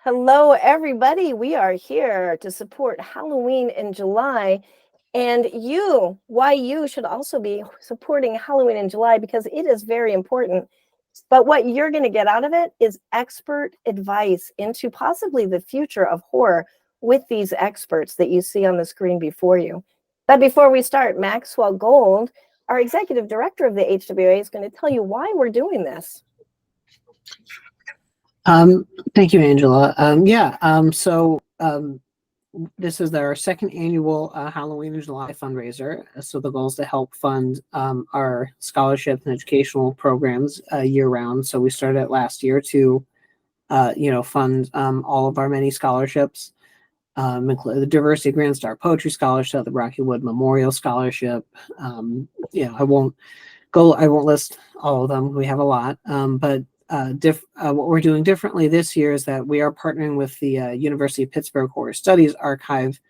Hello, everybody. We are here to support Halloween in July. And why you should also be supporting Halloween in July, because it is very important. But what you're going to get out of it is expert advice into possibly the future of horror with these experts that you see on the screen before you. But before we start, Maxwell Gold, our executive director of the HWA, is going to tell you why we're doing this. Thank you, Angela. This is our second annual Halloween in July fundraiser. So the goal is to help fund our scholarship and educational programs year-round. So we started last year to, fund all of our many scholarships, including the Diversity Grand Star Poetry Scholarship, the Rocky Wood Memorial Scholarship. I won't list all of them. We have a lot, but what we're doing differently this year is that we are partnering with the University of Pittsburgh Horror Studies Archive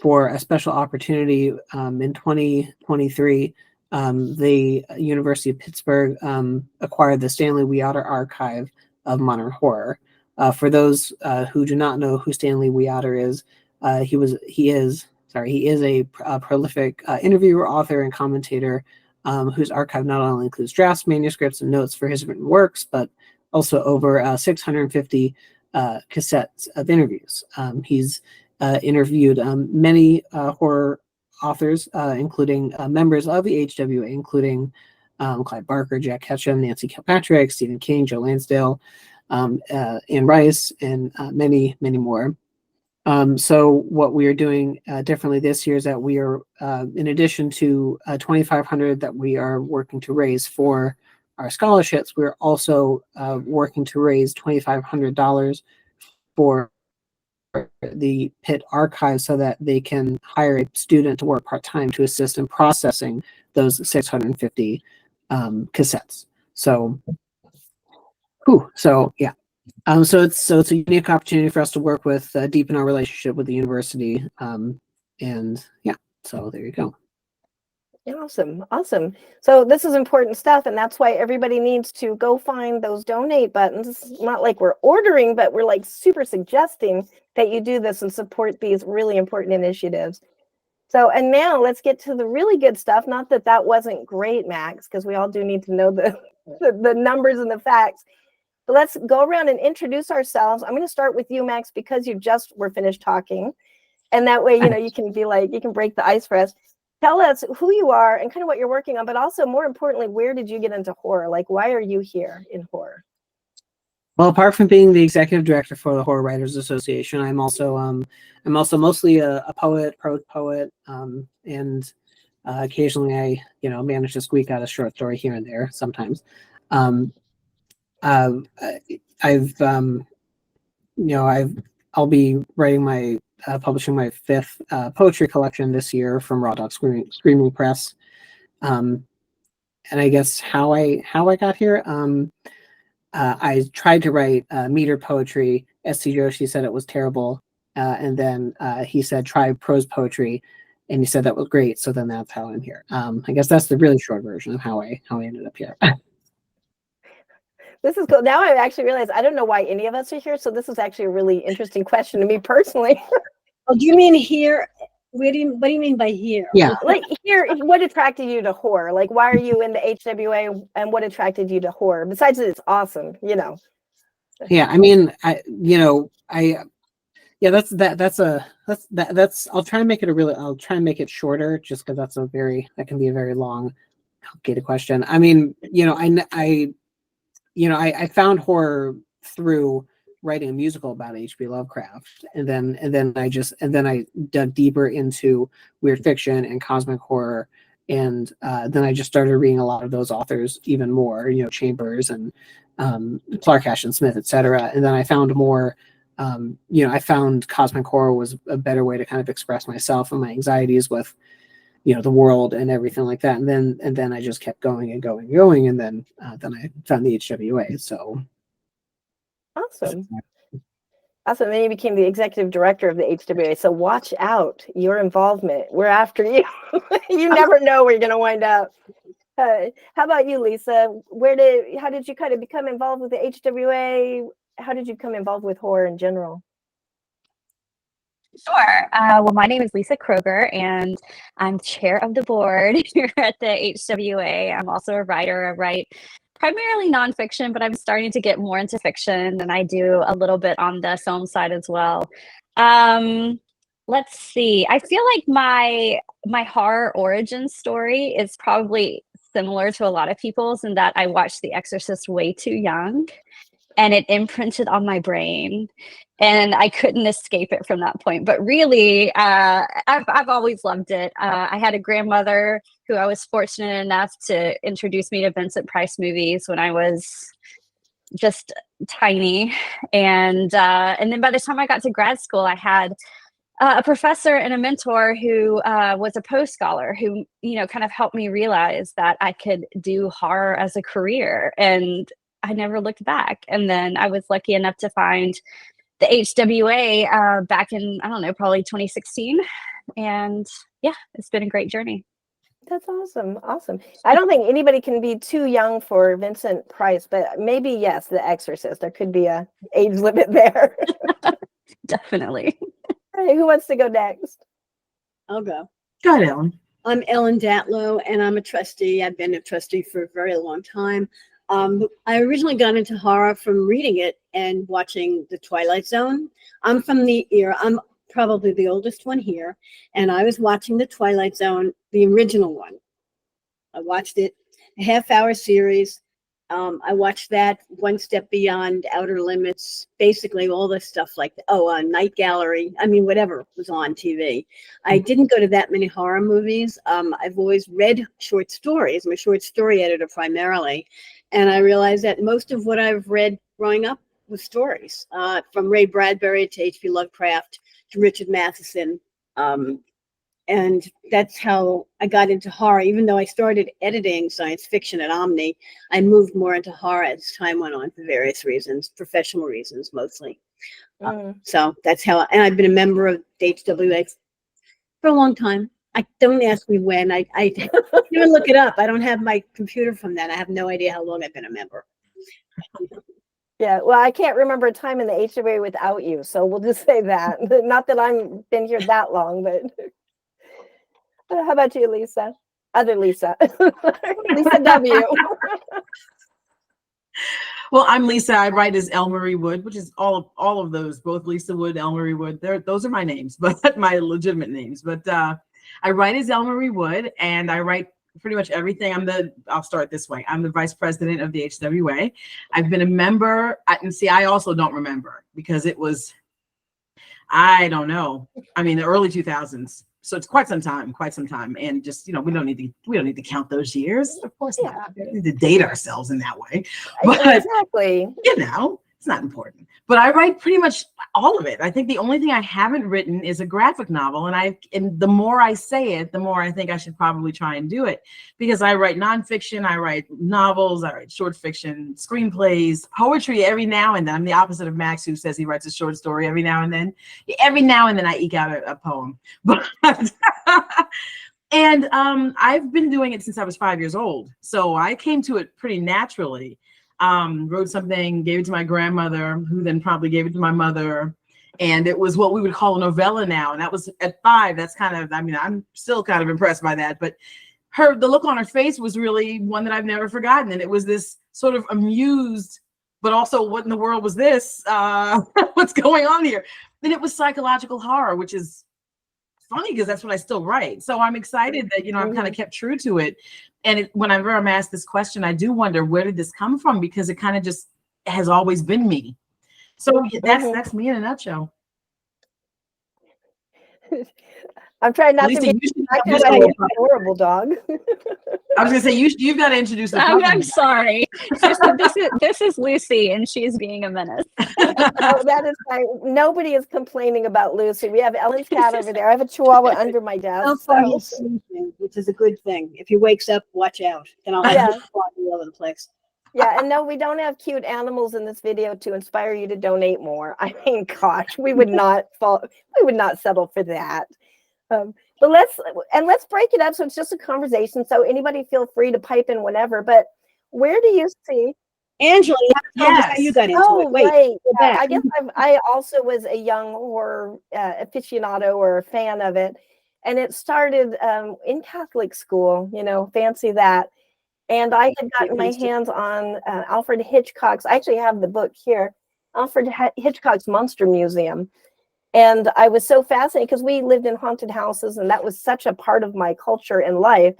for a special opportunity in 2023. The University of Pittsburgh acquired the Stanley Wiater Archive of Modern Horror. For those who do not know who Stanley Wiater is, he is a prolific interviewer, author, and commentator whose archive not only includes drafts, manuscripts, and notes for his written works, but also over 650 cassettes of interviews. He's interviewed many horror authors, including members of the HWA, including Clive Barker, Jack Ketchum, Nancy Kilpatrick, Stephen King, Joe Lansdale, Anne Rice, and many, many more. So what we are doing differently this year is that we are, in addition to $2,500 that we are working to raise for our scholarships, we're also working to raise $2,500 for the Pitt archive so that they can hire a student to work part-time to assist in processing those 650 cassettes. So yeah. So it's a unique opportunity for us to work with, deepen our relationship with the university. And yeah, so there you go. Awesome. So this is important stuff, and that's why everybody needs to go find those donate buttons. It's not like we're ordering, but we're like super suggesting that you do this and support these really important initiatives. So, and now let's get to the really good stuff. Not that that wasn't great, Max, because we all do need to know the numbers and the facts. But let's go around and introduce ourselves. I'm going to start with you, Max, because you just were finished talking. And that way, you can be like, you can break the ice for us. Tell us who you are and kind of what you're working on, but also more importantly, where did you get into horror? Like, why are you here in horror? Well, apart from being the executive director for the Horror Writers Association, I'm also mostly a poet, prose poet, and occasionally I manage to squeak out a short story here and there sometimes. I'll be writing publishing my fifth poetry collection this year from Raw Dog Screaming Press. And I guess how I got here, I tried to write meter poetry. S.T. Joshi said it was terrible, and then he said try prose poetry, and he said that was great. So then that's how I'm here. I guess that's the really short version of how I ended up here. This is cool. Now I actually realize I don't know why any of us are here. So this is actually a really interesting question to me personally. Oh, do you mean here? What do you mean by here? Yeah. Like here, what attracted you to horror? Like, why are you in the HWA, and what attracted you to horror? Besides that it's awesome, Yeah, I mean, I'll try and make it shorter just because that can be a very long, complicated question. I mean, I found horror through writing a musical about H.P. Lovecraft, and then I dug deeper into weird fiction and cosmic horror, and then I just started reading a lot of those authors even more, Chambers and Clark Ashton Smith, etc. And then I found more. I found cosmic horror was a better way to kind of express myself and my anxieties with the world and everything like that. And then I just kept going and going. And then I found the HWA. So awesome. Then you became the executive director of the HWA. So watch out your involvement. We're after you. You never know where you're going to wind up. How about you, Lisa? How did you kind of become involved with the HWA? How did you become involved with horror in general? Sure. Well, my name is Lisa Kröger, and I'm chair of the board here at the HWA. I'm also a writer. I write primarily nonfiction, but I'm starting to get more into fiction, and I do a little bit on the film side as well. Let's see. I feel like my horror origin story is probably similar to a lot of people's in that I watched The Exorcist way too young, and it imprinted on my brain, and I couldn't escape it from that point. But really, I've always loved it. I had a grandmother who I was fortunate enough to introduce me to Vincent Price movies when I was just tiny, and then by the time I got to grad school, I had a professor and a mentor who was a Poe scholar who, kind of helped me realize that I could do horror as a career, and I never looked back. And then I was lucky enough to find the HWA back in, I don't know, probably 2016. And yeah, it's been a great journey. That's awesome. Awesome. I don't think anybody can be too young for Vincent Price, but maybe, yes, The Exorcist. There could be a age limit there. Definitely. Hey, who wants to go next? I'll go. Go ahead, Ellen. I'm Ellen Datlow, and I'm a trustee. I've been a trustee for a very long time. I originally got into horror from reading it and watching The Twilight Zone. I'm from the era, I'm probably the oldest one here, and I was watching The Twilight Zone, the original one. I watched it, a half-hour series. I watched that, One Step Beyond, Outer Limits, basically all the stuff like that. Night Gallery, whatever was on TV. I didn't go to that many horror movies. I've always read short stories. I'm a short story editor primarily. And I realized that most of what I've read growing up was stories, from Ray Bradbury to H.P. Lovecraft to Richard Matheson. And that's how I got into horror. Even though I started editing science fiction at Omni, I moved more into horror as time went on for various reasons, professional reasons mostly. So that's how, and I've been a member of the HWA for a long time. Don't ask me when. I never look it up. I don't have my computer from that. I have no idea how long I've been a member. Yeah, well, I can't remember a time in the HWA without you, so we'll just say that. Not that I've been here that long, but how about you, Lisa? Other Lisa. Lisa W. Well, I'm Lisa. I write as Elle Marie Wood, which is all of those, both Lisa Wood, Elle Marie Wood. Those are my names, but my legitimate names. But I write as Elle Marie Wood, and I write pretty much everything. I'll start this way. I'm the vice president of the HWA. I've been a member, and see, I also don't remember because it was, I don't know. The early 2000s. So it's quite some time, and just we don't need to count those years. Of course not. We don't need to date ourselves in that way. But exactly, it's not important. But I write pretty much all of it. I think the only thing I haven't written is a graphic novel, and the more I say it, the more I think I should probably try and do it, because I write nonfiction, I write novels, I write short fiction, screenplays, poetry every now and then. I'm the opposite of Max, who says he writes a short story every now and then. Every now and then I eke out a poem. But and I've been doing it since I was 5 years old, so I came to it pretty naturally. Wrote something, gave it to my grandmother, who then probably gave it to my mother. And it was what we would call a novella now. And that was at 5. That's kind of, I'm still kind of impressed by that. But the look on her face was really one that I've never forgotten. And it was this sort of amused, but also, what in the world was this? What's going on here? And it was psychological horror, which is funny because that's what I still write. So I'm excited that, I've kind of kept true to it. And whenever I'm asked this question, I do wonder, where did this come from? Because it kind of just has always been me. So that's me in a nutshell. I'm trying not Lisa, to be a horrible dog. I was gonna say you've got to introduce the I'm sorry. This is Lucy, and she's being a menace. Oh, that is fine. Nobody is complaining about Lucy. We have Ellen's cat over there. I have a Chihuahua under my desk. How far he's sleeping, which is a good thing. If he wakes up, watch out. Then I'll have him all over the place. Yeah, and no, we don't have cute animals in this video to inspire you to donate more. Gosh, we would not settle for that. But let's break it up so it's just a conversation. So anybody feel free to pipe in whenever. But where do you see? Angela, you have to tell us how you got into Oh, it. Wait, right. go Yeah, back. I guess I also was a young horror aficionado or a fan of it. And it started in Catholic school, you know, fancy that. And I had gotten my hands on Alfred Hitchcock's, I actually have the book here, Alfred Hitchcock's Monster Museum. And I was so fascinated because we lived in haunted houses and that was such a part of my culture and life.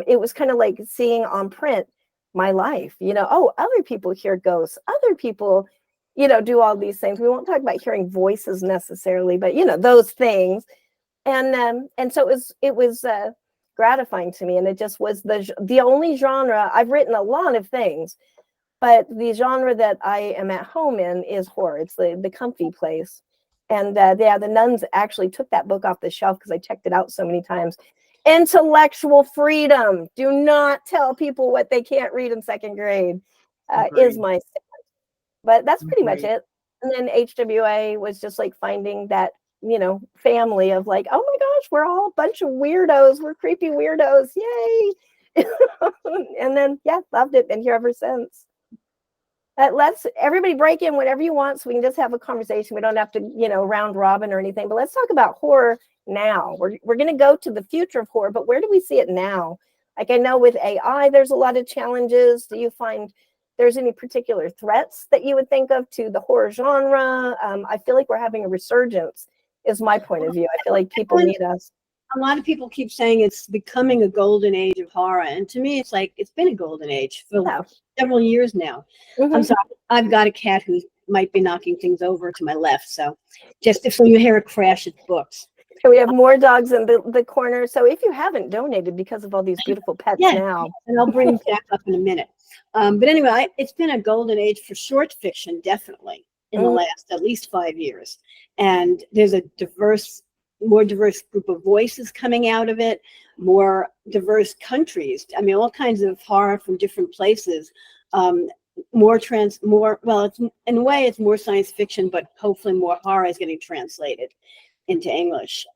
It was kind of like seeing on print my life, you know, oh, other people hear ghosts, other people, you know, do all these things. We won't talk about hearing voices necessarily, but you know, those things. And so it was gratifying to me. And it just was the only genre. I've written a lot of things, but the genre that I am at home in is horror. It's the comfy place. And yeah, the nuns actually took that book off the shelf because I checked it out so many times. Intellectual freedom. Do not tell people what they can't read in second grade is my stand. But that's pretty much it. And then HWA was just like finding that, you know, family of like, oh my gosh, we're all a bunch of weirdos. We're creepy weirdos. Yay. And then, yeah, loved it. Been here ever since. Let's everybody break in whenever you want so we can just have a conversation. We don't have to, you know, round robin or anything, but let's talk about horror now. We're going to go to the future of horror, but where do we see it now? Like I know with AI, there's a lot of challenges. Do you find there's any particular threats that you would think of to the horror genre? I feel like we're having a resurgence is my point of view. I feel like people need us. A lot of people keep saying it's becoming a golden age of horror. And to me, it's like, it's been a golden age for several years now. I'm sorry, I've got a cat who might be knocking things over to my left. So just if you hear a crash, it's books. So we have more dogs in the corner. So if you haven't donated because of all these beautiful pets now. And I'll bring Jack up in a minute. But anyway, it's been a golden age for short fiction, definitely, in the last at least 5 years. And there's a more diverse group of voices coming out of it, more diverse countries. I mean, all kinds of horror from different places. Well, it's in a way it's more science fiction, but hopefully more horror is getting translated into English,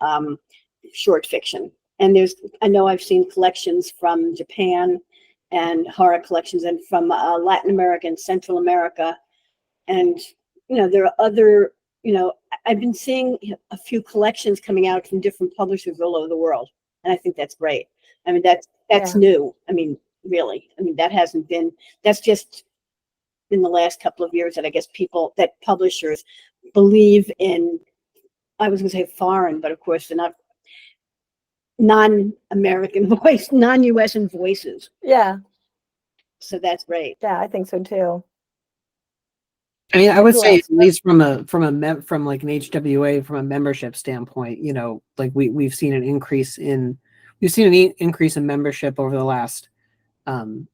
short fiction. And I know I've seen collections from Japan and horror collections and from Latin America and Central America. And, you know, there are other, you know, I've been seeing a few collections coming out from different publishers all over the world. And I think that's great. I mean, that's new. I mean, really, I mean, that's just in the last couple of years that I guess publishers believe in, I was going to say foreign, but of course they're not, non-American non-US voices. Yeah. So that's great. Yeah, I think so too. I mean, I would say at least from like an HWA, from a membership standpoint, you know, like we've seen an increase in membership over the last 2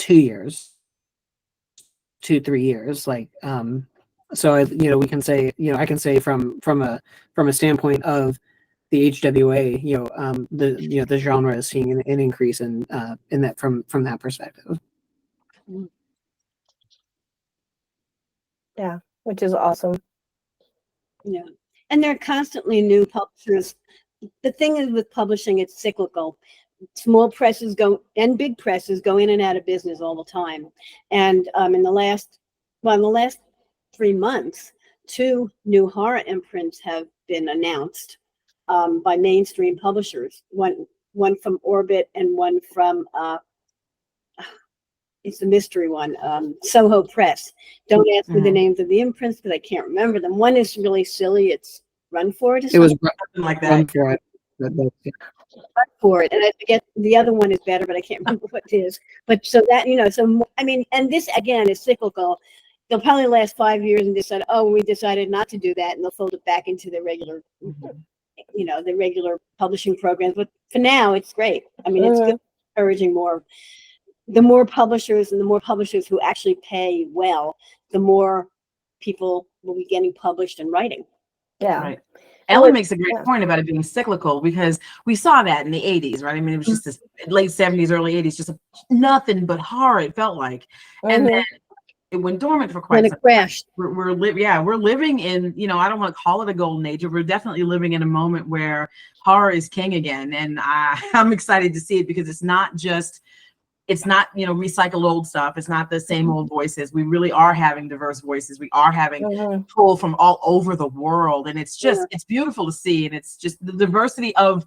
years, 2-3 years. Like, so we can say, you know, I can say from a standpoint of the HWA, you know, the genre is seeing an increase in that from that perspective. Yeah, which is awesome. Yeah, and there are constantly new publishers. The thing is with publishing, it's cyclical. Small presses and big presses go in and out of business all the time. And in the last 3 months, 2 new horror imprints have been announced by mainstream publishers. One from Orbit and one from it's the mystery one, Soho Press. Don't ask me the names of the imprints because I can't remember them. One is really silly. It's Run For It. It was like that. Run For It. Run For It, and I forget the other one is better, but I can't remember what it is. But so that, you know, so I mean, and this again is cyclical. They'll probably last 5 years and decide, oh, we decided not to do that, and they'll fold it back into the regular, you know, the regular publishing programs. But for now, it's great. I mean, it's good, encouraging the more publishers and the more publishers who actually pay well, the more people will be getting published and writing. Yeah. Right. Ellen makes a great point about it being cyclical because we saw that in the 80s, right? I mean, it was just this late 70s, early 80s, just nothing but horror, it felt like. And then it went dormant for When quite it some time. crashed. We're living in, you know, I don't want to call it a golden age, but we're definitely living in a moment where horror is king again. And I'm excited to see it because it's not, you know, recycled old stuff. It's not the same old voices. We really are having diverse voices. We are having pull from all over the world. And it's just, it's beautiful to see. And it's just the diversity of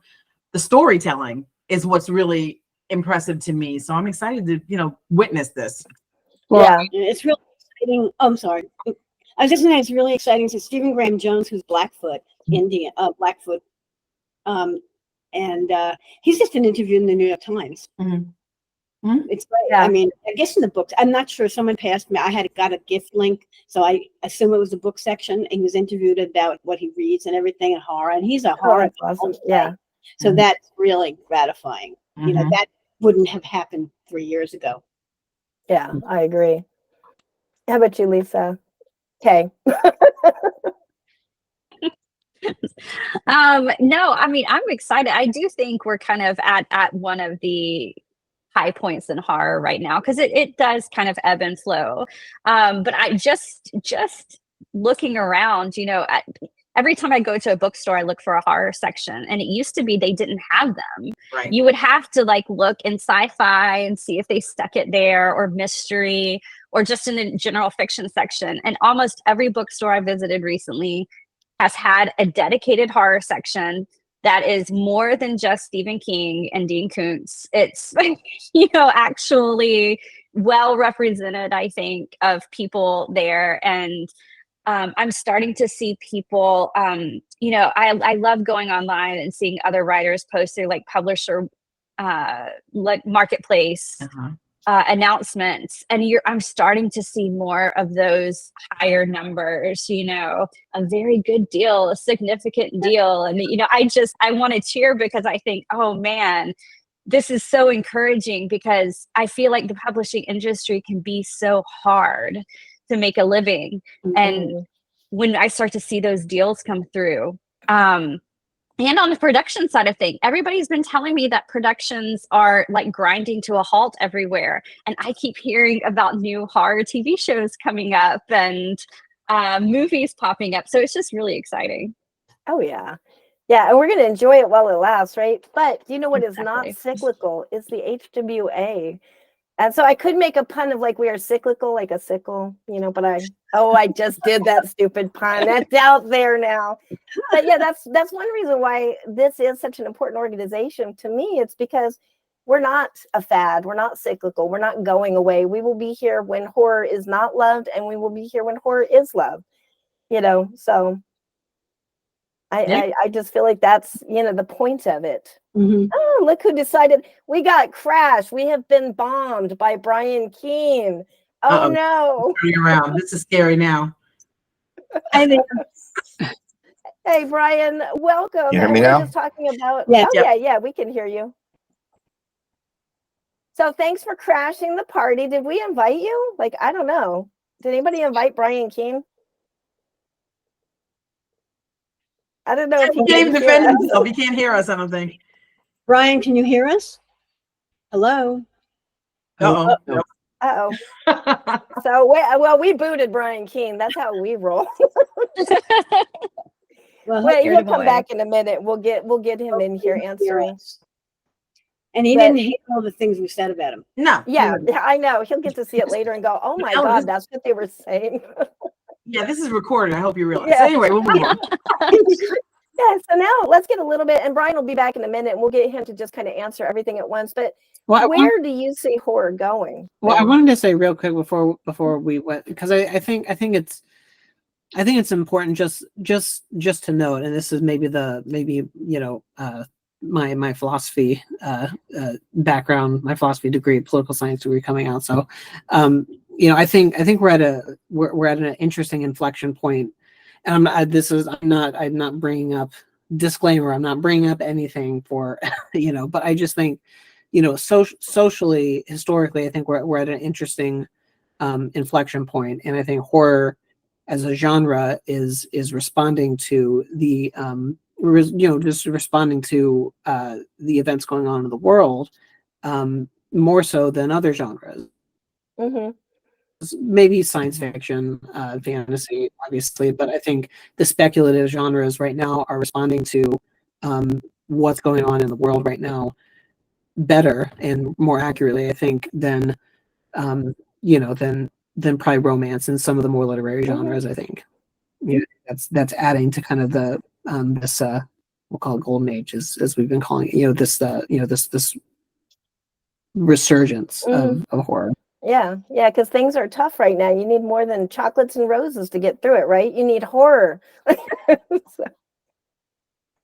the storytelling is what's really impressive to me. So I'm excited to, you know, witness this. Yeah. It's really exciting. Oh, I'm sorry. I was just saying it's really exciting to Stephen Graham Jones, who's Blackfoot, Blackfoot. He's just been interviewed in the New York Times. It's great. Yeah. I mean, I guess in the books, I'm not sure. Someone passed me. I got a gift link, so I assume it was the book section. And he was interviewed about what he reads and everything and horror. And he's a horror. That's awesome. Yeah. So that's really gratifying. You know, that wouldn't have happened 3 years ago. Yeah, I agree. How about you, Lisa? Okay. No, I mean, I'm excited. I do think we're kind of at one of the high points in horror right now, because it does kind of ebb and flow. But I just looking around, you know, every time I go to a bookstore, I look for a horror section, and it used to be they didn't have them. Right. You would have to like look in sci-fi and see if they stuck it there, or mystery, or just in the general fiction section. And almost every bookstore I visited recently has had a dedicated horror section that is more than just Stephen King and Dean Koontz. It's, you know, actually well represented, I think, of people there. And I'm starting to see people, you know, I love going online and seeing other writers post their like publisher, like marketplace announcements. And I'm starting to see more of those higher numbers, you know, a very good deal, a significant deal. And, you know, I want to cheer because I think, oh man, this is so encouraging, because I feel like the publishing industry can be so hard to make a living. And when I start to see those deals come through, and on the production side of things, everybody's been telling me that productions are like grinding to a halt everywhere. And I keep hearing about new horror TV shows coming up and movies popping up. So it's just really exciting. Oh, yeah. Yeah. And we're going to enjoy it while it lasts, right? But you know what is not cyclical is the HWA. And so I could make a pun of like we are cyclical, like a sickle, you know, but I just did that stupid pun. That's out there now. But yeah, that's one reason why this is such an important organization to me. It's because we're not a fad. We're not cyclical. We're not going away. We will be here when horror is not loved, and we will be here when horror is loved, you know, so I just feel like that's, you know, the point of it. Oh, look who decided. We got crashed. We have been bombed by Brian Keene. Oh, no. Turning around. This is scary now. Hey, Brian, welcome. You hear me we're now? just talking about, Yeah. yeah, we can hear you. So thanks for crashing the party. Did we invite you? Like, I don't know. Did anybody invite Brian Keene? I don't know if He can't even defend himself. He can't hear us, I don't think. Brian, can you hear us? Hello? Uh-oh. So, we booted Brian Keene. That's how we roll. Wait, he'll come back in a minute. We'll get him in here answering. And he didn't hear all the things we said about him. No. Yeah, I know. He'll get to see it later and go, oh my God, that's what they were saying. Yeah, this is recorded. I hope you realize. Yeah. So anyway, we'll move on. Yeah, so now let's get a little bit, and Brian will be back in a minute, and we'll get him to just kind of answer everything at once. But where do you see horror going? Well, I wanted to say real quick before we went, because I think it's important just to note, and this is maybe you know, my philosophy background, my philosophy degree, political science degree coming out. So, you know, I think we're at an interesting inflection point. And I'm not bringing up disclaimer. I'm not bringing up anything for, you know, but I just think, you know, socially, historically, I think we're at an interesting inflection point. And I think horror as a genre is responding to the, just responding to the events going on in the world more so than other genres. Mm-hmm. maybe science fiction, fantasy, obviously, but I think the speculative genres right now are responding to what's going on in the world right now better and more accurately, I think, than than probably romance and some of the more literary genres. I think, that's adding to kind of the this we'll call it golden age, as we've been calling it. This resurgence of horror. Yeah, because things are tough right now. You need more than chocolates and roses to get through it, right? You need horror. So-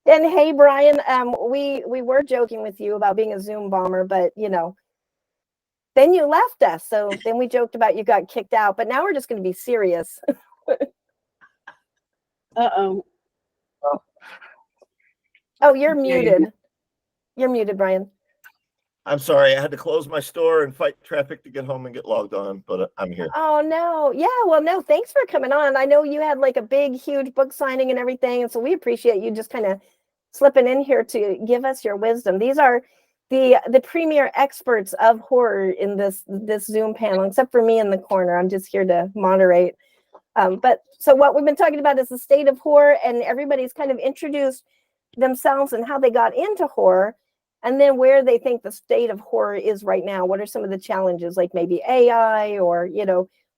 And hey, Brian, we were joking with you about being a Zoom bomber, but then you left us. So then we joked about you got kicked out, but now we're just going to be serious. Uh-oh. Oh, you're muted. You're muted, Brian. I'm sorry, I had to close my store and fight traffic to get home and get logged on, but I'm here. Oh, no. Yeah, well, no, thanks for coming on. I know you had like a big, huge book signing and everything, and so we appreciate you just kind of slipping in here to give us your wisdom. These are the premier experts of horror in this Zoom panel, except for me in the corner. I'm just here to moderate. But so what we've been talking about is the state of horror, and everybody's kind of introduced themselves and how they got into horror, and then where they think the state of horror is right now. What are some of the challenges, like maybe AI, or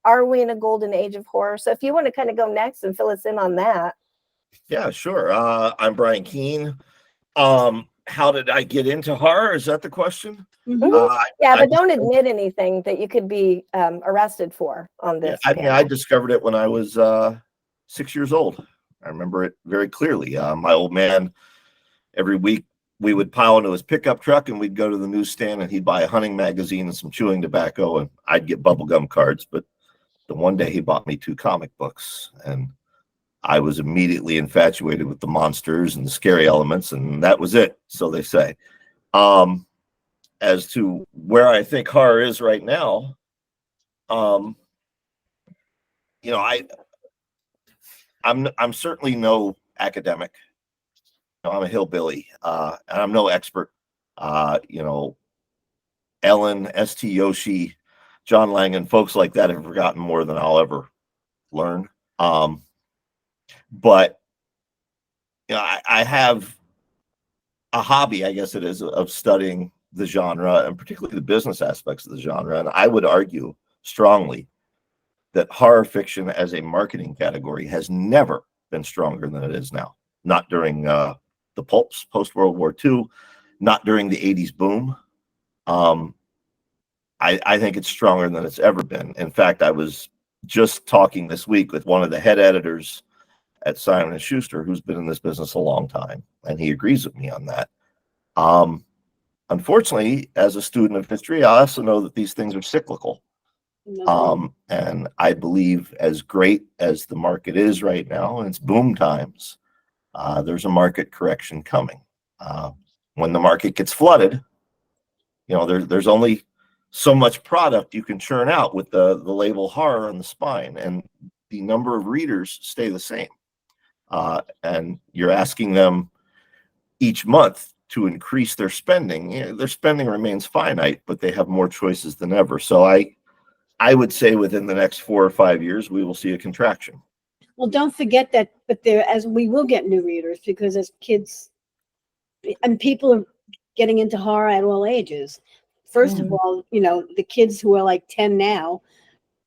are we in a golden age of horror? So if you want to kind of go next and fill us in on that. Yeah, sure. I'm Brian Keene. How did I get into horror? Is that the question? Yeah, but don't admit anything that you could be arrested for on this. Yeah, I discovered it when I was 6 years old. I remember it very clearly. My old man, every week we would pile into his pickup truck and we'd go to the newsstand and he'd buy a hunting magazine and some chewing tobacco, and I'd get bubblegum cards. But the one day he bought me 2 comic books, and I was immediately infatuated with the monsters and the scary elements, and that was it, so they say. As to where I think horror is right now, I'm certainly no academic. I'm a hillbilly, and I'm no expert. Ellen, S.T. Yoshi, John Lang, and folks like that have forgotten more than I'll ever learn. But I have a hobby, I guess it is, of studying the genre, and particularly the business aspects of the genre. And I would argue strongly that horror fiction as a marketing category has never been stronger than it is now. Not during the pulps post-World War II, not during the 80s boom. I think it's stronger than it's ever been. In fact, I was just talking this week with one of the head editors at Simon & Schuster, who's been in this business a long time, and he agrees with me on that. Unfortunately, as a student of history, I also know that these things are cyclical. And I believe, as great as the market is right now, and it's boom times, there's a market correction coming. When the market gets flooded, there's only so much product you can churn out with the label horror on the spine, and the number of readers stay the same. And you're asking them each month to increase their spending. Their spending remains finite, but they have more choices than ever. So I would say within the next 4 or 5 years, we will see a contraction. Well, don't forget that, but as we will get new readers, because as kids and people are getting into horror at all ages. First of all, the kids who are like 10 now,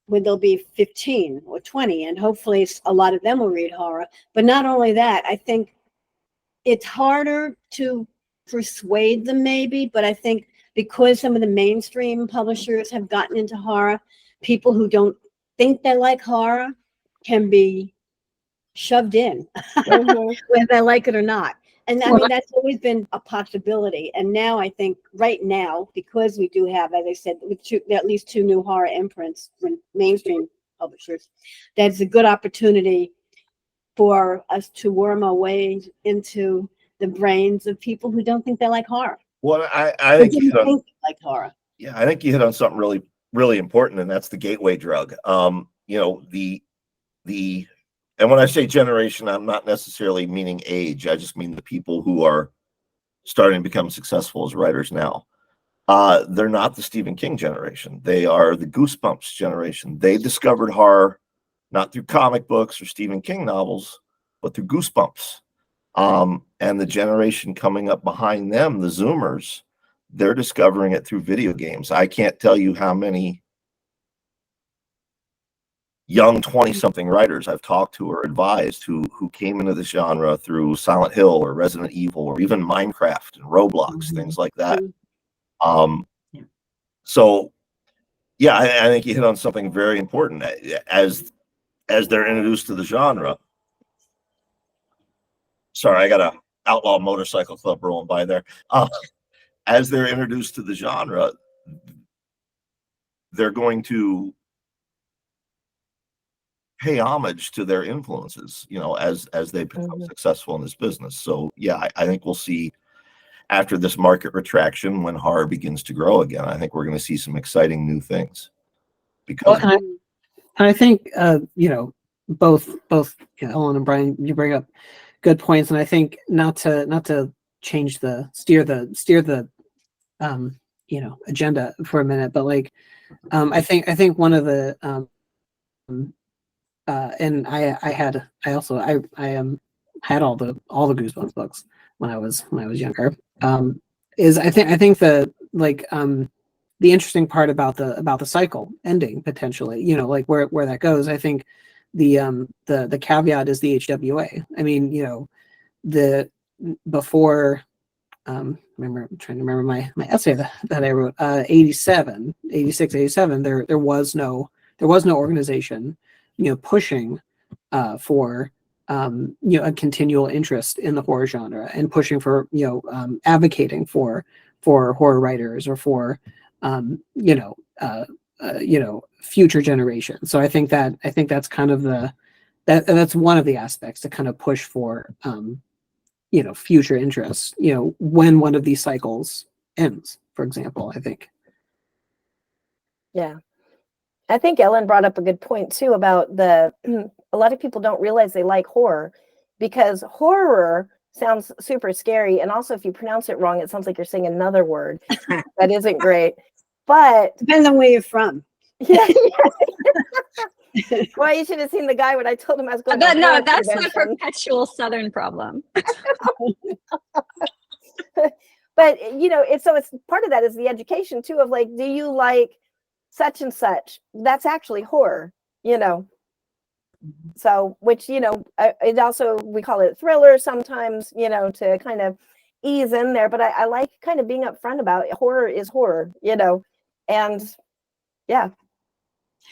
when they'll be 15 or 20, and hopefully a lot of them will read horror. But not only that, I think it's harder to persuade them maybe, but I think because some of the mainstream publishers have gotten into horror, people who don't think they like horror can be shoved in, whether they like it or not. And I mean, that's always been a possibility. And now I think right now, because we do have, as I said, at least 2 new horror imprints from mainstream publishers, that's a good opportunity for us to worm our way into the brains of people who don't think they like horror. Well, I think you like horror. Yeah, I think you hit on something really, really important, and that's the gateway drug. And when I say generation, I'm not necessarily meaning age. I just mean the people who are starting to become successful as writers now. They're not the Stephen King generation. They are the Goosebumps generation. They discovered horror not through comic books or Stephen King novels, but through Goosebumps. And the generation coming up behind them, the Zoomers, they're discovering it through video games. I can't tell you how many young 20-something writers I've talked to or advised who came into this genre through Silent Hill or Resident Evil or even Minecraft and Roblox, things like that. So yeah, I think you hit on something very important. As they're introduced to the genre. Sorry, I got a outlaw motorcycle club rolling by there. As they're introduced to the genre, they're going to pay homage to their influences, you know, as they become successful in this business. So yeah, I think we'll see after this market retraction, when horror begins to grow again, I think we're going to see some exciting new things. Because I think you know, both you know, Ellen and Brian, you bring up good points, and I think not to change the steer the you know, agenda for a minute, but like I think one of the and I had all the Goosebumps books when I was younger. Is I think the like the interesting part about the cycle ending potentially, you know, like where that goes. I think the caveat is the HWA. I mean, you know, before remember, I'm trying to remember my essay that I wrote, 86, 87, there was no organization, you know, pushing for you know, a continual interest in the horror genre and pushing for, you know, advocating for horror writers or for you know, future generations. So I think that's kind of that's one of the aspects to kind of push for you know, future interests, you know, when one of these cycles ends, for example, I think. Yeah. I think Ellen brought up a good point too about a lot of people don't realize they like horror because horror sounds super scary. And also if you pronounce it wrong, it sounds like you're saying another word that isn't great. But depends on where you're from. Yeah. Well, you should have seen the guy when I told him I was going to No, that's the perpetual Southern problem. But you know, it's part of that is the education too of like, do you like such and such? That's actually horror, you know. So, which, you know, it also, we call it thriller sometimes, you know, to kind of ease in there. But I like kind of being upfront about it. Horror is horror, you know, and yeah.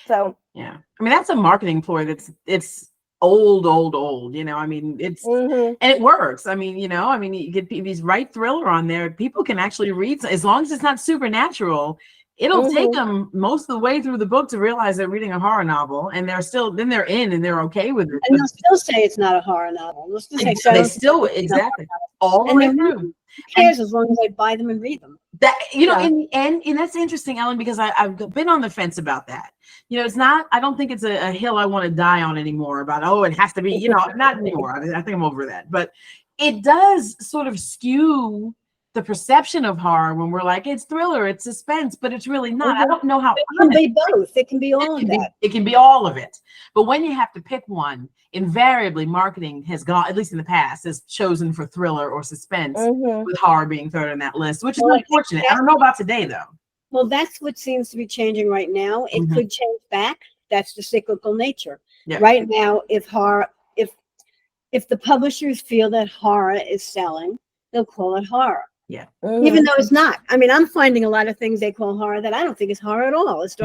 So yeah, I mean, that's a marketing ploy it's old, you know. I mean, it's and it works. I mean, you know, I mean, you get these right thriller on there, people can actually read, as long as it's not supernatural. It'll take them most of the way through the book to realize they're reading a horror novel, and then they're in and they're okay with it. And they'll still say it's not a horror novel. They'll still say they still exactly all the way through. Who cares as long as I buy them and read them? That, you know, in the end, and that's interesting, Ellen, because I've been on the fence about that. You know, it's not, I don't think it's a hill I want to die on anymore about, oh, it has to be, you know, not anymore. I think I'm over that. But it does sort of skew the perception of horror when we're like, it's thriller, it's suspense, but it's really not. I don't know how it can be both. It can be all of that. It can be all of it. But when you have to pick one, invariably marketing has gone, at least in the past, has chosen for thriller or suspense, with horror being third on that list, which is unfortunate. I don't know about today though. Well, that's what seems to be changing right now. It could change back. That's the cyclical nature. Yeah. Right now, if the publishers feel that horror is selling, they'll call it horror. Yeah. Even though it's not. I mean, I'm finding a lot of things they call horror that I don't think is horror at all. It's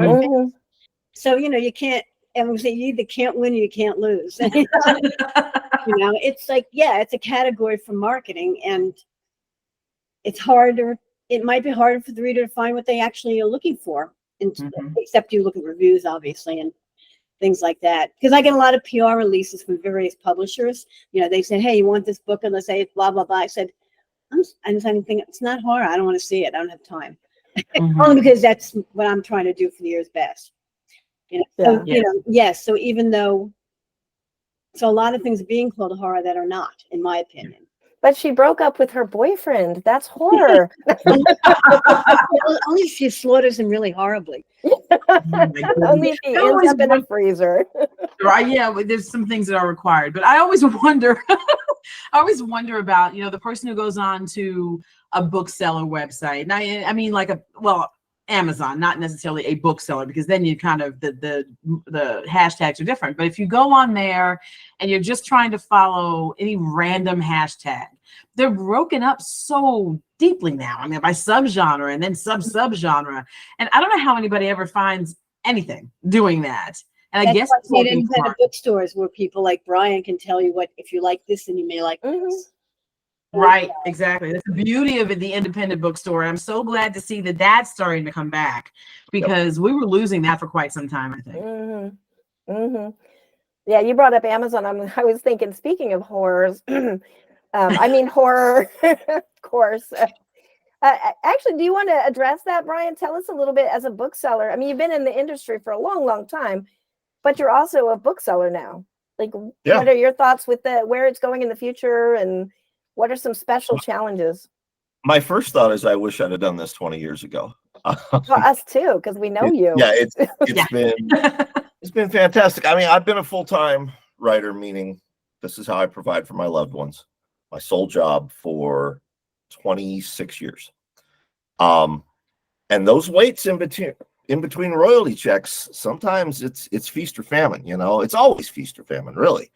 so, you know, you can't, and we say you either can't win or you can't lose. You know, it's like, yeah, it's a category for marketing, and it's harder. It might be harder for the reader to find what they actually are looking for, except you look at reviews, obviously, and things like that. Because I get a lot of PR releases from various publishers. You know, they say, hey, you want this book? And they say it's blah, blah, blah. I said, I just think it's not horror. I don't want to see it. I don't have time. Only because that's what I'm trying to do for the year's best. You know, so, you know, yes. So even though, so a lot of things are being called horror that are not, in my opinion. But she broke up with her boyfriend. That's horror. Well, only if she slaughters him really horribly. Only if he I ends always up in a freezer. Right, yeah, but there's some things that are required, but I always wonder, I always wonder about, the person who goes on to a bookseller website. And I mean, like Amazon, not necessarily a bookseller, because then you kind of the hashtags are different. But if you go on there and you're just trying to follow any random hashtag, they're broken up so deeply now. I mean, by subgenre and then subgenre, and I don't know how anybody ever finds anything doing that. And I guess it's independent bookstores where people like Brian can tell you what, if you like this, then you may like this. Right, exactly. That's the beauty of it, the independent bookstore. I'm so glad to see that that's starting to come back, because we were losing that for quite some time, I think. Yeah, you brought up Amazon. I was thinking, speaking of horrors, I mean horror, of course. Actually, do you want to address that, Brian? Tell us a little bit as a bookseller. I mean, you've been in the industry for a long, long time, but you're also a bookseller now. Like, what are your thoughts with where it's going in the future, and what are some special challenges? My first thought is I wish I'd have done this 20 years ago. Well, us too, because we know you. Yeah, it's been fantastic. I mean, I've been a full-time writer, meaning this is how I provide for my loved ones. My sole job for 26 years. And those waits in between royalty checks, sometimes it's feast or famine, it's always feast or famine, really.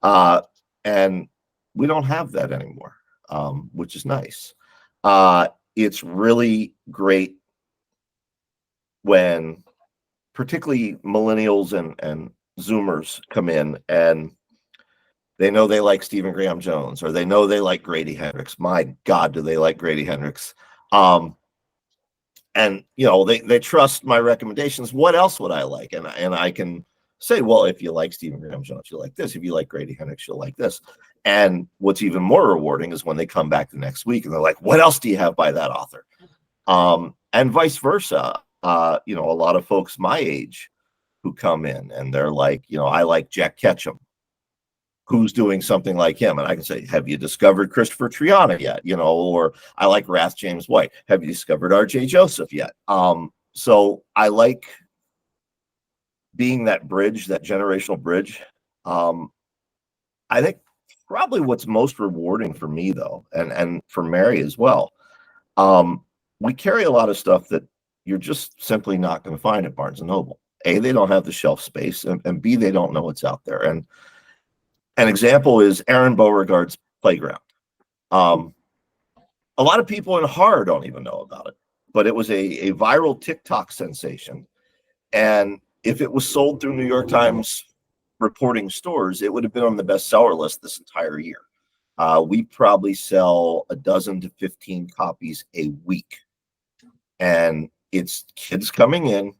And we don't have that anymore, which is nice. It's really great when particularly millennials and Zoomers come in and they know they like Stephen Graham Jones, or they know they like Grady Hendrix. My God, do they like Grady Hendrix? And they trust my recommendations. What else would I like? And I can say, well, if you like Stephen Graham Jones, you'll like this. If you like Grady Hendrix, you'll like this. And what's even more rewarding is when they come back the next week and they're like, what else do you have by that author? And vice versa. A lot of folks my age who come in and they're like, I like Jack Ketchum. Who's doing something like him? And I can say, have you discovered Christopher Triana yet? Or I like Rath James White. Have you discovered R.J. Joseph yet? So I like being that bridge, that generational bridge. I think probably what's most rewarding for me, though, and for Mary as well, we carry a lot of stuff that you're just simply not going to find at Barnes & Noble. A, they don't have the shelf space, and B, they don't know what's out there. And an example is Aaron Beauregard's Playground. A lot of people in horror don't even know about it, but it was a viral TikTok sensation. And if it was sold through New York Times reporting stores, it would have been on the bestseller list this entire year. We probably sell 12 to 15 copies a week. And it's kids coming in,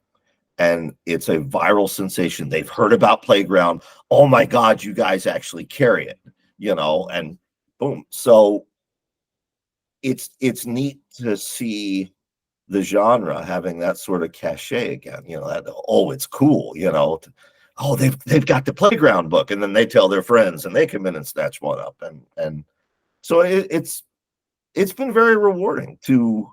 and it's a viral sensation. They've heard about Playground. Oh my God, you guys actually carry it, and boom. So it's neat to see the genre having that sort of cachet again, it's cool, oh, they've got the Playground book, and then they tell their friends and they come in and snatch one up. And so it's been very rewarding to,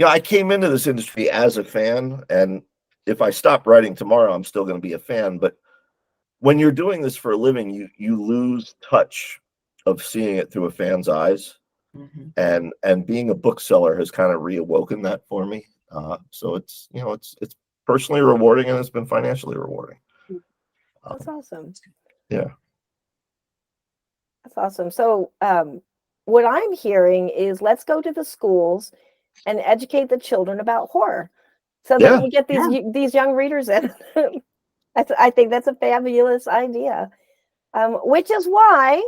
I came into this industry as a fan, and if I stop writing tomorrow, I'm still going to be a fan. But when you're doing this for a living, you lose touch of seeing it through a fan's eyes. Mm-hmm. And being a bookseller has kind of reawoken that for me. So it's personally rewarding, and it's been financially rewarding. That's awesome. Yeah. That's awesome. So what I'm hearing is let's go to the schools and educate the children about horror, so that we get these young readers in. I think that's a fabulous idea, which is why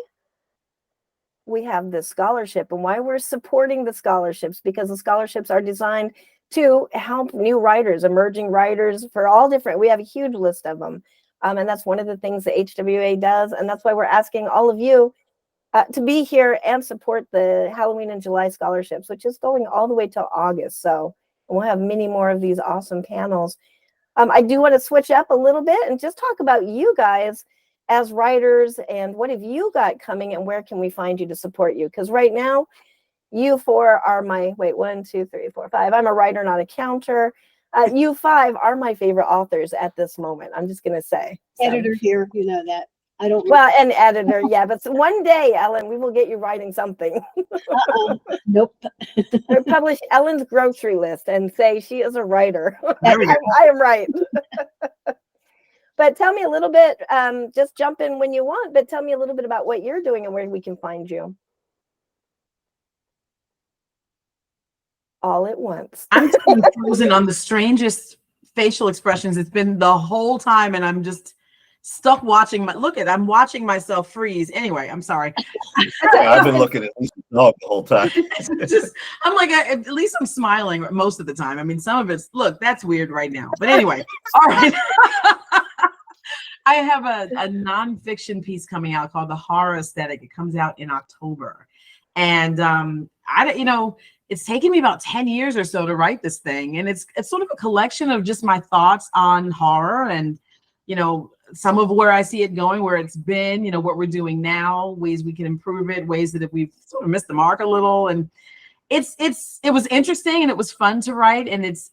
we have this scholarship and why we're supporting the scholarships, because the scholarships are designed to help new writers, emerging writers, for all different. We have a huge list of them, and that's one of the things the HWA does, and that's why we're asking all of you to be here and support the Halloween in July scholarships, which is going all the way till August. So we'll have many more of these awesome panels. I do want to switch up a little bit and just talk about you guys as writers, and what have you got coming, and where can we find you to support you? Because right now, you four are my, wait, 1, 2, 3, 4, 5. I'm a writer, not a counter. You 5 are my favorite authors at this moment. I'm just going to say. So. Editor here, you know that. I don't. Well, an editor, yeah. But one day, Ellen, we will get you writing something. Nope. Or publish Ellen's grocery list and say she is a writer. There we go. I am right. But tell me a little bit, just jump in when you want, but tell me a little bit about what you're doing and where we can find you. All at once. I'm frozen on the strangest facial expressions. It's been the whole time, and I'm just stuck watching I'm watching myself freeze. Anyway, I'm sorry. I've been looking at Lisa's dog the whole time. I'm like, at least I'm smiling most of the time. I mean, some of it's, look, that's weird right now. But anyway, all right. I have a nonfiction piece coming out called The Horror Aesthetic. It comes out in October. And it's taken me about 10 years or so to write this thing. And it's sort of a collection of just my thoughts on horror and, some of where I see it going, where it's been, what we're doing now, ways we can improve it, ways that if we've sort of missed the mark a little. And it was interesting and it was fun to write. And it's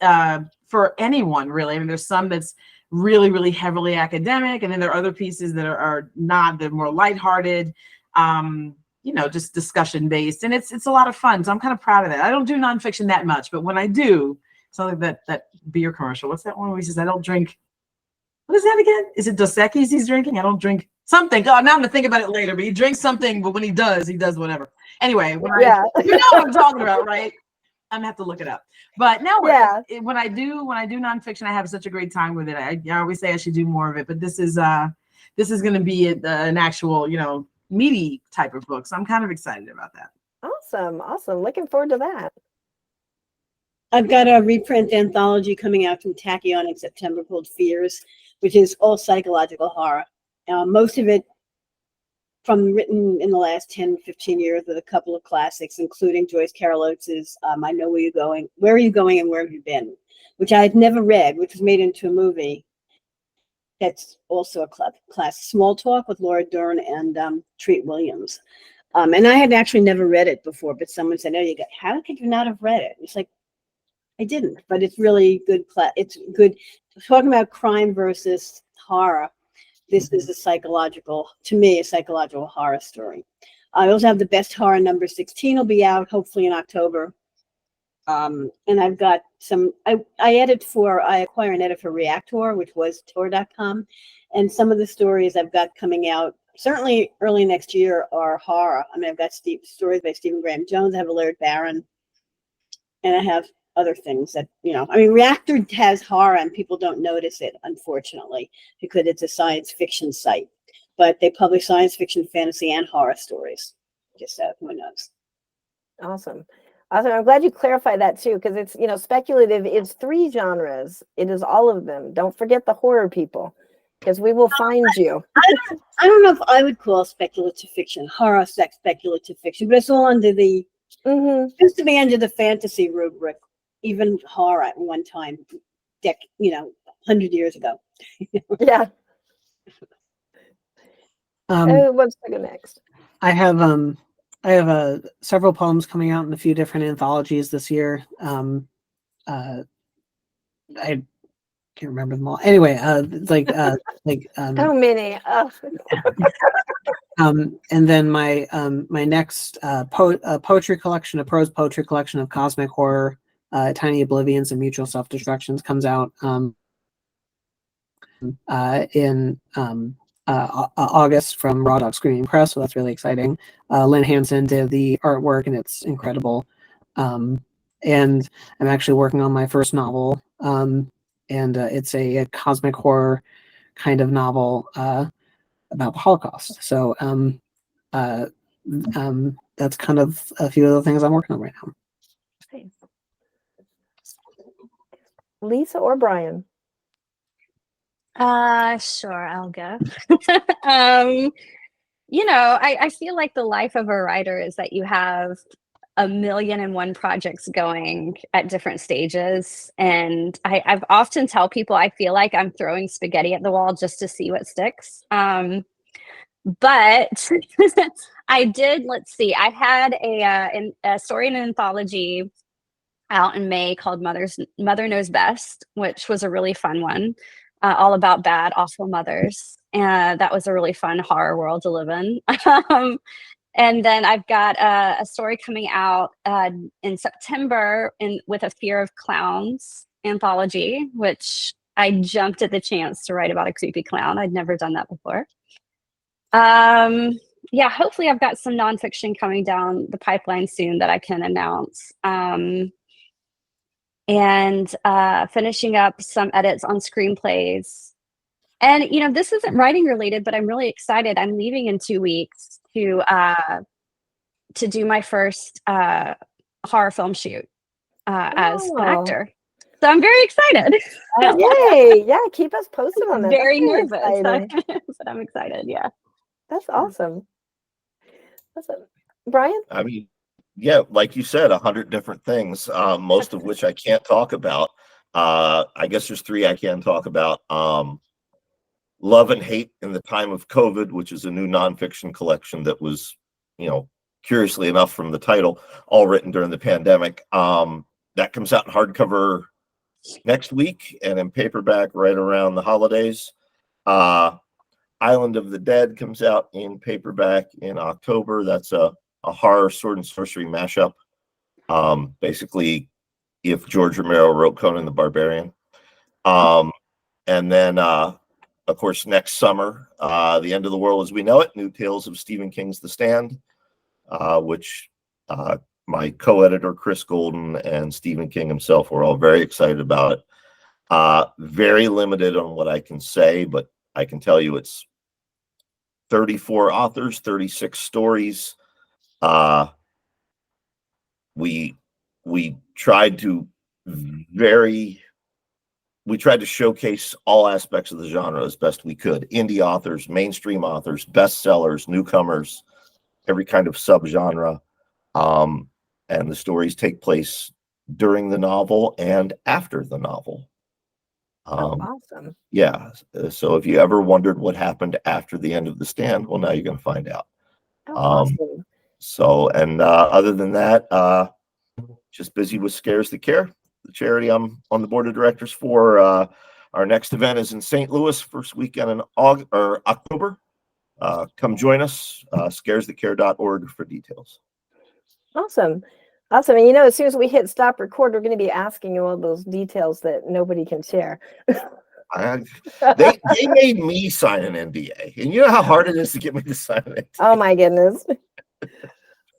for anyone, really. I mean, there's some that's really, really heavily academic. And then there are other pieces that are not, they're more lighthearted, just discussion based. And it's a lot of fun. So I'm kind of proud of that. I don't do nonfiction that much, but when I do, something that beer commercial, what's that one where he says, I don't drink, what is that again? Is it Dos Equis he's drinking? I don't drink something. Oh, now I'm gonna think about it later, but he drinks something, but when he does whatever. Anyway, you know what I'm talking about, right? I'm gonna have to look it up. But now when I do nonfiction, I have such a great time with it. I always say I should do more of it, but this is gonna be an actual, meaty type of book. So I'm kind of excited about that. Awesome. Looking forward to that. I've got a reprint anthology coming out from Tachyon in September called Fears, which is all psychological horror. Most of it written in the last 10, 15 years with a couple of classics, including Joyce Carol Oates's I Know Where You're Going, Where Are You Going and Where Have You Been, which I had never read, which was made into a movie. That's also a class, Small Talk with Laura Dern and Treat Williams. And I had actually never read it before, but someone said, how could you not have read it? It's like, I didn't, but it's really good. It's good. Talking about crime versus horror, this is a psychological horror story. I also have The Best Horror number 16 will be out hopefully in October. And I've got some, I acquire an edit for Reactor, which was Tor.com. And some of the stories I've got coming out, certainly early next year, are horror. I mean, I've got stories by Stephen Graham Jones. I have a Laird Barron. And I have other things that, Reactor has horror and people don't notice it, unfortunately, because it's a science fiction site. But they publish science fiction, fantasy, and horror stories. Just so who knows. Awesome. I'm glad you clarified that too, because it's, speculative is 3 genres. It is all of them. Don't forget the horror people, because we will find you. I don't know if I would call speculative fiction horror, speculative fiction, but it's all under the used to be under the fantasy rubric, even horror at one time, 100 years ago. Yeah. What's to go next? I have several poems coming out in a few different anthologies this year. I can't remember them all. Anyway, how many? And then my next poetry collection, a prose poetry collection of cosmic horror, Tiny Oblivions and Mutual Self-Destructions, comes out in August from Raw Dog Screaming Press, so that's really exciting. Lynn Hansen did the artwork, and it's incredible. And I'm actually working on my first novel, and it's a cosmic horror kind of novel about the Holocaust. So that's kind of a few of the things I'm working on right now. Lisa or Brian? Sure, I'll go. I feel like the life of a writer is that you have 1,000,001 projects going at different stages. And I've often tell people I feel like I'm throwing spaghetti at the wall just to see what sticks. But I did, let's see, I had a story in an anthology out in May called Mother Knows Best, which was a really fun one, all about bad, awful mothers. And that was a really fun horror world to live in. And then I've got a story coming out in September with a Fear of Clowns anthology, which I jumped at the chance to write about a creepy clown. I'd never done that before. Yeah, hopefully I've got some nonfiction coming down the pipeline soon that I can announce. And finishing up some edits on screenplays. And, you know, this isn't writing related, but I'm really excited. I'm leaving in 2 weeks to do my first horror film shoot as an actor. So I'm very excited. Yay! Yeah, keep us posted on that. Very That's nervous, exciting. but I'm excited. Yeah. That's awesome. Awesome. Brian? I mean, yeah, like you said, 100 different things, most of which I can't talk about. I guess there's 3 I can talk about. Love and Hate in the Time of COVID, which is a new nonfiction collection that was, you know, curiously enough from the title, all written during the pandemic. That comes out in hardcover next week and in paperback right around the holidays. Island of the Dead comes out in paperback in October. That's a horror sword and sorcery mashup. Basically, if George Romero wrote Conan the Barbarian. And then, of course, next summer, The End of the World as We Know It, New Tales of Stephen King's The Stand, which my co-editor, Chris Golden, and Stephen King himself were all very excited about it. Very limited on what I can say, but I can tell you it's 34 authors, 36 stories. We tried to showcase all aspects of the genre as best we could. Indie authors, mainstream authors, bestsellers, newcomers, every kind of subgenre. And the stories take place during the novel and after the novel. Awesome. Yeah. So if you ever wondered what happened after the end of The Stand, well, now you're going to find out. Awesome. So, and other than that, just busy with Scares the Care, the charity I'm on the board of directors for. Our next event is in St. Louis, first weekend in October. Come join us, scaresthecare.org for details. Awesome. Awesome. And you know, as soon as we hit stop record, we're going to be asking you all those details that nobody can share. They made me sign an NDA, and you know how hard it is to get me to sign it. Oh my goodness.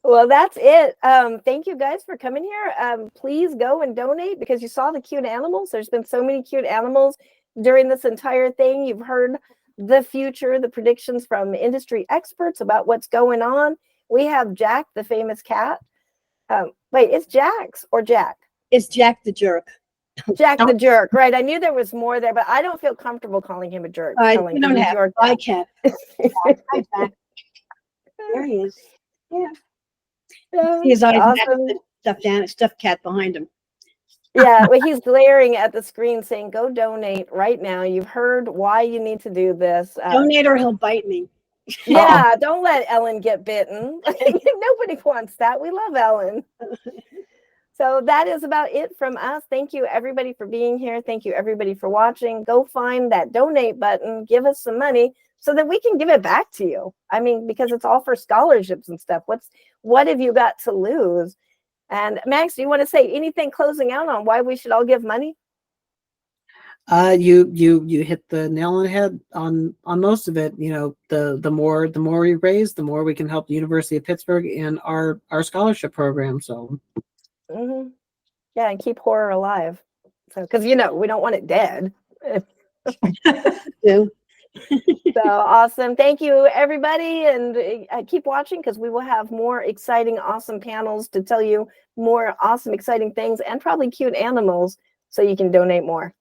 Well, that's it. Thank you guys for coming here. Please go and donate because you saw the cute animals. There's been so many cute animals during this entire thing. You've heard the future, the predictions from industry experts about what's going on. We have Jack, the famous cat. Wait, it's Jax or Jack? It's Jack the Jerk. Jack the Jerk, right? I knew there was more there, but I don't feel comfortable calling him a jerk. You don't have to. I can't. Hi, Jack. There he is. Yeah. He's always awesome. Stuffed cat behind him. Yeah, well, he's glaring at the screen saying, go donate right now. You've heard why you need to do this. Donate or he'll bite me. Yeah, don't let Ellen get bitten. Nobody wants that. We love Ellen. So that is about it from us. Thank you, everybody, for being here. Thank you, everybody, for watching. Go find that donate button. Give us some money so that we can give it back to you. I mean, because it's all for scholarships and stuff. What have you got to lose? And Max, do you want to say anything closing out on why we should all give money? You hit the nail on the head on most of it. You know, the more we raise, the more we can help the University of Pittsburgh and our scholarship program. So, yeah, and keep horror alive. So, because you know we don't want it dead. Yeah. So awesome. Thank you, everybody, and keep watching because we will have more exciting, awesome panels to tell you more awesome, exciting things and probably cute animals so you can donate more.